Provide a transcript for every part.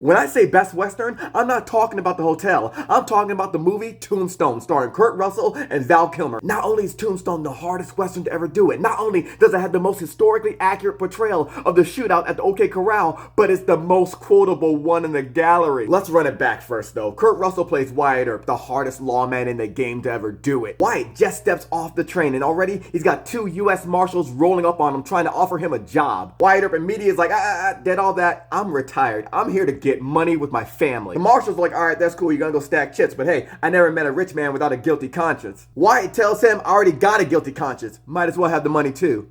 When I say best Western, I'm not talking about the hotel. I'm talking about the movie Tombstone, starring Kurt Russell and Val Kilmer. Not only is Tombstone the hardest Western to ever do it, not only does it have the most historically accurate portrayal of the shootout at the OK Corral, but it's the most quotable one in the gallery. Let's run it back first though. Kurt Russell plays Wyatt Earp, the hardest lawman in the game to ever do it. Wyatt just steps off the train and already he's got 2 US Marshals rolling up on him trying to offer him a job. Wyatt Earp immediately is like, dead all that. I'm retired. I'm here to get money with my family. The Marshals are like, alright, that's cool, you're gonna go stack chips, but hey, I never met a rich man without a guilty conscience. Wyatt tells him, I already got a guilty conscience. Might as well have the money too.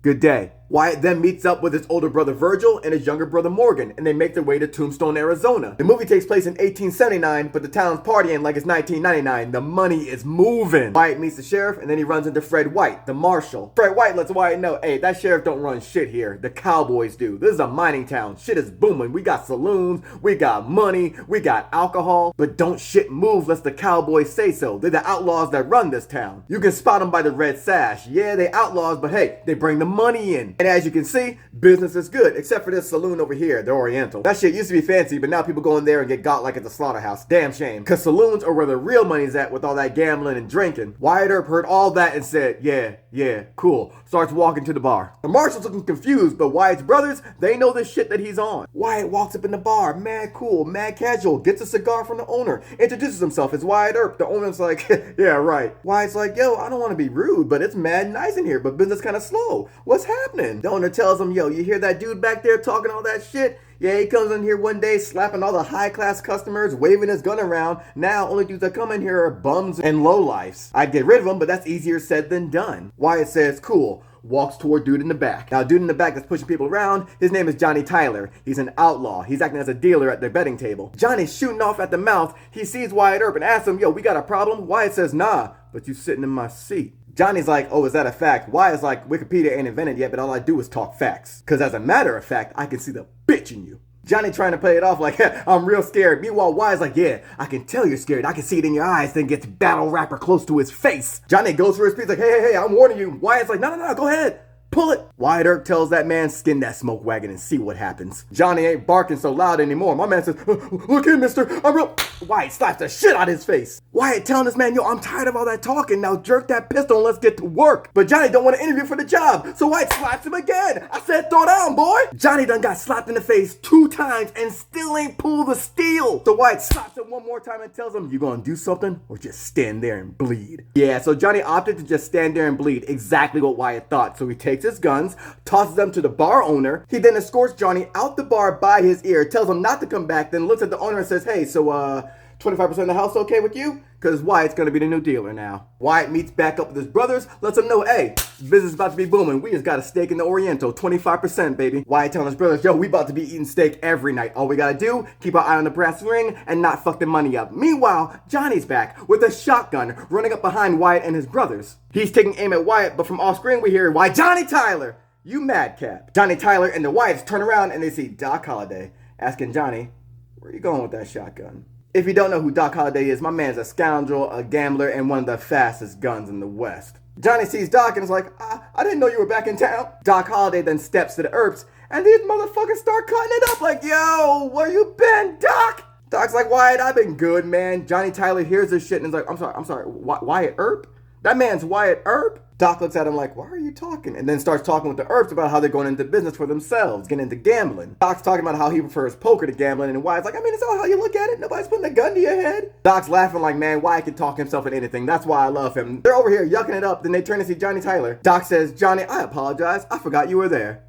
Good day. Wyatt then meets up with his older brother Virgil and his younger brother Morgan, and they make their way to Tombstone, Arizona. The movie takes place in 1879, but the town's partying like it's 1999. The money is moving. Wyatt meets the sheriff, and then he runs into Fred White, the marshal. Fred White lets Wyatt know, hey, that sheriff don't run shit here. The cowboys do. This is a mining town. Shit is booming. We got saloons, we got money, we got alcohol, but don't shit move unless the cowboys say so. They're the outlaws that run this town. You can spot them by the red sash. Yeah, they outlaws, but hey, they bring the money in. And as you can see, business is good, except for this saloon over here, the Oriental. That shit used to be fancy, but now people go in there and get got like at the slaughterhouse. Damn shame. Cause saloons are where the real money's at with all that gambling and drinking. Wyatt Earp heard all that and said, yeah, cool. Starts walking to the bar. The marshal's looking confused, but Wyatt's brothers, they know the shit that he's on. Wyatt walks up in the bar, mad cool, mad casual, gets a cigar from the owner, introduces himself as Wyatt Earp. The owner's like, yeah, right. Wyatt's like, yo, I don't want to be rude, but it's mad nice in here, but business kind of slow. What's happening? The owner tells him, yo, you hear that dude back there talking all that shit? Yeah, he comes in here one day slapping all the high-class customers, waving his gun around. Now, only dudes that come in here are bums and lowlifes. I'd get rid of him, but that's easier said than done. Wyatt says, cool. Walks toward dude in the back. Now, dude in the back that's pushing people around, his name is Johnny Tyler. He's an outlaw. He's acting as a dealer at their betting table. Johnny's shooting off at the mouth. He sees Wyatt Earp and asks him, yo, we got a problem? Wyatt says, nah, but you sitting in my seat. Johnny's like, oh, is that a fact? Wyatt's like, Wikipedia ain't invented yet, but all I do is talk facts. Because as a matter of fact, I can see the bitch in you. Johnny trying to play it off like, I'm real scared. Meanwhile, Wyatt's like, yeah, I can tell you're scared. I can see it in your eyes. Then gets battle rapper close to his face. Johnny goes for his piece like, hey, I'm warning you. Wyatt's like, no, go ahead. Pull it. Wyatt Earp tells that man, skin that smoke wagon and see what happens. Johnny ain't barking so loud anymore. My man says, look here, mister, I'm real. Wyatt slaps the shit out of his face. Wyatt telling this man, yo, I'm tired of all that talking. Now jerk that pistol and let's get to work. But Johnny don't want to interview for the job. So Wyatt slaps him again. I said, throw down, boy. Johnny done got slapped in the face 2 times and still ain't pulled the steel. So Wyatt slaps him one more time and tells him, you gonna do something or just stand there and bleed? Yeah, so Johnny opted to just stand there and bleed. Exactly what Wyatt thought. So he takes his guns, tosses them to the bar owner. He then escorts Johnny out the bar by his ear, tells him not to come back, then looks at the owner and says, hey, so 25% of the house okay with you? Because Wyatt's going to be the new dealer now. Wyatt meets back up with his brothers, lets them know, hey, business is about to be booming. We just got a steak in the Oriental, 25%, baby. Wyatt telling his brothers, yo, we about to be eating steak every night. All we got to do, keep our eye on the brass ring and not fuck the money up. Meanwhile, Johnny's back with a shotgun running up behind Wyatt and his brothers. He's taking aim at Wyatt, but from off screen we hear, why, Johnny Tyler, you madcap. Johnny Tyler and the Wyatts turn around and they see Doc Holliday asking Johnny, where you going with that shotgun? If you don't know who Doc Holliday is, my man's a scoundrel, a gambler, and one of the fastest guns in the West. Johnny sees Doc and is like, I didn't know you were back in town. Doc Holliday then steps to the Earps, and these motherfuckers start cutting it up like, yo, where you been, Doc? Doc's like, Wyatt, I've been good, man. Johnny Tyler hears this shit and is like, I'm sorry, Wyatt Earp? That man's Wyatt Earp? Doc looks at him like, why are you talking? And then starts talking with the Earps about how they're going into business for themselves, getting into gambling. Doc's talking about how he prefers poker to gambling, and Wyatt's like, I mean, it's all how you look at it. Nobody's putting a gun to your head. Doc's laughing like, man, Wyatt can talk himself into anything. That's why I love him. They're over here yucking it up. Then they turn to see Johnny Tyler. Doc says, Johnny, I apologize. I forgot you were there.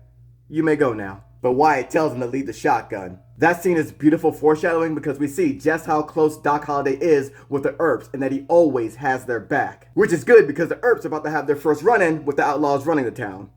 You may go now. But Wyatt tells him to leave the shotgun. That scene is beautiful foreshadowing because we see just how close Doc Holliday is with the Earps and that he always has their back. Which is good because the Earps are about to have their first run-in with the outlaws running the town.